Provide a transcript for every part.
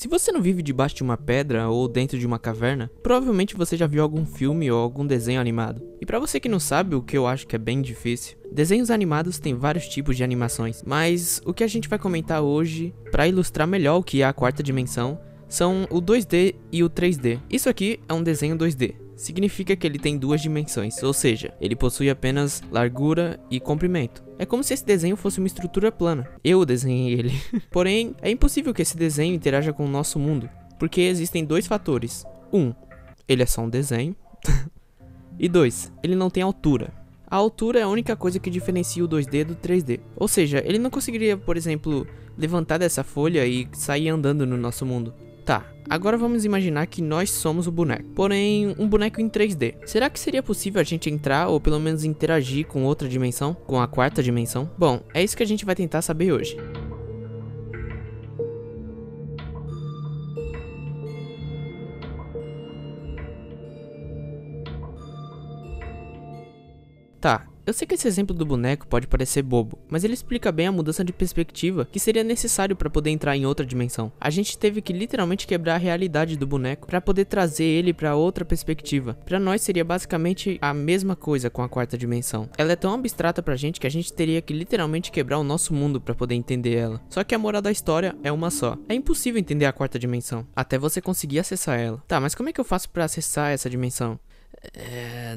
Se você não vive debaixo de uma pedra ou dentro de uma caverna, provavelmente você já viu algum filme ou algum desenho animado. E pra você que não sabe, o que eu acho que é bem difícil, desenhos animados têm vários tipos de animações, mas o que a gente vai comentar hoje, pra ilustrar melhor o que é a quarta dimensão, são o 2D e o 3D. Isso aqui é um desenho 2D. Significa que ele tem duas dimensões, ou seja, ele possui apenas largura e comprimento. É como se esse desenho fosse uma estrutura plana. Eu desenhei ele. Porém, é impossível que esse desenho interaja com o nosso mundo, porque existem dois fatores. Ele é só um desenho. E 2, ele não tem altura. A altura é a única coisa que diferencia o 2D do 3D. Ou seja, ele não conseguiria, por exemplo, levantar dessa folha e sair andando no nosso mundo. Tá, agora vamos imaginar que nós somos o boneco, porém um boneco em 3D. Será que seria possível a gente entrar ou pelo menos interagir com outra dimensão? Com a quarta dimensão? Bom, é isso que a gente vai tentar saber hoje. Tá, eu sei que esse exemplo do boneco pode parecer bobo, mas ele explica bem a mudança de perspectiva que seria necessário para poder entrar em outra dimensão. A gente teve que literalmente quebrar a realidade do boneco para poder trazer ele para outra perspectiva. Para nós seria basicamente a mesma coisa com a quarta dimensão. Ela é tão abstrata pra gente que a gente teria que literalmente quebrar o nosso mundo para poder entender ela. Só que a moral da história é uma só. É impossível entender a quarta dimensão, até você conseguir acessar ela. Tá, mas como é que eu faço para acessar essa dimensão?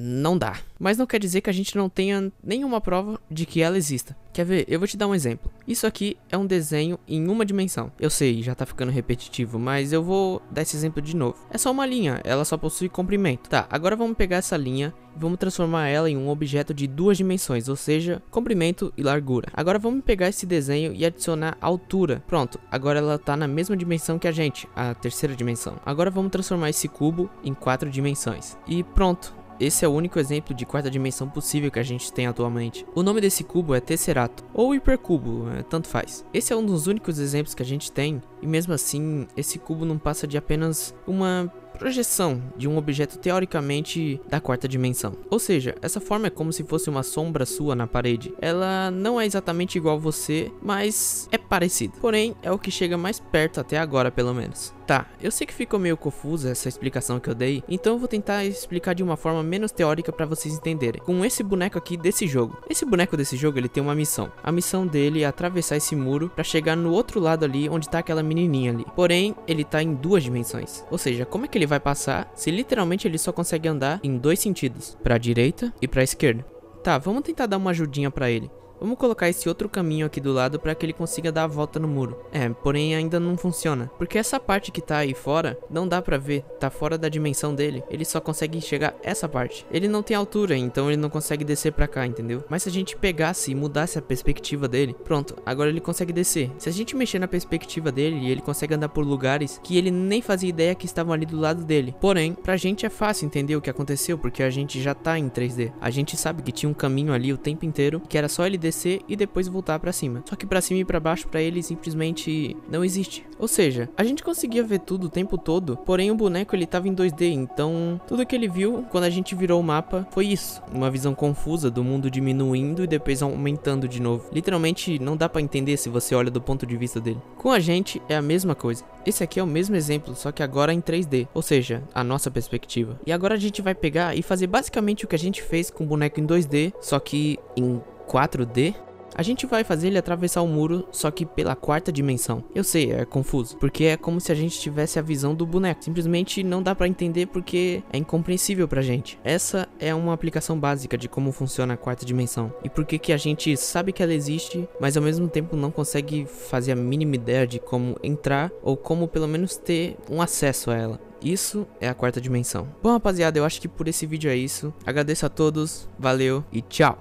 Não dá. Mas não quer dizer que a gente não tenha nenhuma prova de que ela exista. Quer ver? Eu vou te dar um exemplo. Isso aqui é um desenho em uma dimensão. Eu sei, já tá ficando repetitivo, mas eu vou dar esse exemplo de novo. É só uma linha, ela só possui comprimento. Tá, agora vamos pegar essa linha e vamos transformar ela em um objeto de duas dimensões, ou seja, comprimento e largura. Agora vamos pegar esse desenho e adicionar altura. Pronto, agora ela tá na mesma dimensão que a gente, a terceira dimensão. Agora vamos transformar esse cubo em 4 dimensões. E pronto. Esse é o único exemplo de quarta dimensão possível que a gente tem atualmente. O nome desse cubo é Tesserato, ou hipercubo, tanto faz. Esse é um dos únicos exemplos que a gente tem, e mesmo assim, esse cubo não passa de apenas uma projeção de um objeto teoricamente da quarta dimensão. Ou seja, essa forma é como se fosse uma sombra sua na parede. Ela não é exatamente igual a você, mas é parecida. Porém, é o que chega mais perto até agora, pelo menos. Tá, eu sei que ficou meio confusa essa explicação que eu dei, então eu vou tentar explicar de uma forma menos teórica para vocês entenderem. Com esse boneco aqui desse jogo. Esse boneco desse jogo, ele tem uma missão. A missão dele é atravessar esse muro para chegar no outro lado ali, onde tá aquela menininha ali. Porém, ele tá em duas dimensões. Ou seja, como é que ele vai passar se literalmente ele só consegue andar em dois sentidos, para a direita e para a esquerda? Tá, vamos tentar dar uma ajudinha para ele. Vamos colocar esse outro caminho aqui do lado para que ele consiga dar a volta no muro. Porém ainda não funciona, porque essa parte que tá aí fora, não dá pra ver, tá fora da dimensão dele. Ele só consegue enxergar essa parte. Ele não tem altura, então ele não consegue descer pra cá, entendeu? Mas se a gente pegasse e mudasse a perspectiva dele, pronto, agora ele consegue descer. Se a gente mexer na perspectiva dele, ele consegue andar por lugares que ele nem fazia ideia que estavam ali do lado dele. Porém, pra gente é fácil entender o que aconteceu, porque a gente já tá em 3D. A gente sabe que tinha um caminho ali o tempo inteiro, que era só ele descer e depois voltar pra cima. Só que pra cima e pra baixo pra ele simplesmente não existe. Ou seja, a gente conseguia ver tudo o tempo todo, porém o boneco ele tava em 2D, então tudo que ele viu quando a gente virou o mapa foi isso. Uma visão confusa do mundo diminuindo e depois aumentando de novo. Literalmente não dá pra entender se você olha do ponto de vista dele. Com a gente é a mesma coisa. Esse aqui é o mesmo exemplo, só que agora em 3D, ou seja, a nossa perspectiva. E agora a gente vai pegar e fazer basicamente o que a gente fez com o boneco em 2D, só que em 4D. A gente vai fazer ele atravessar o muro, só que pela quarta dimensão. Eu sei, é confuso, porque é como se a gente tivesse a visão do boneco. Simplesmente não dá pra entender porque é incompreensível pra gente. Essa é uma aplicação básica de como funciona a quarta dimensão. E por que a gente sabe que ela existe, mas ao mesmo tempo não consegue fazer a mínima ideia de como entrar ou como pelo menos ter um acesso a ela. Isso é a quarta dimensão. Bom, rapaziada, eu acho que por esse vídeo é isso. Agradeço a todos, valeu e tchau!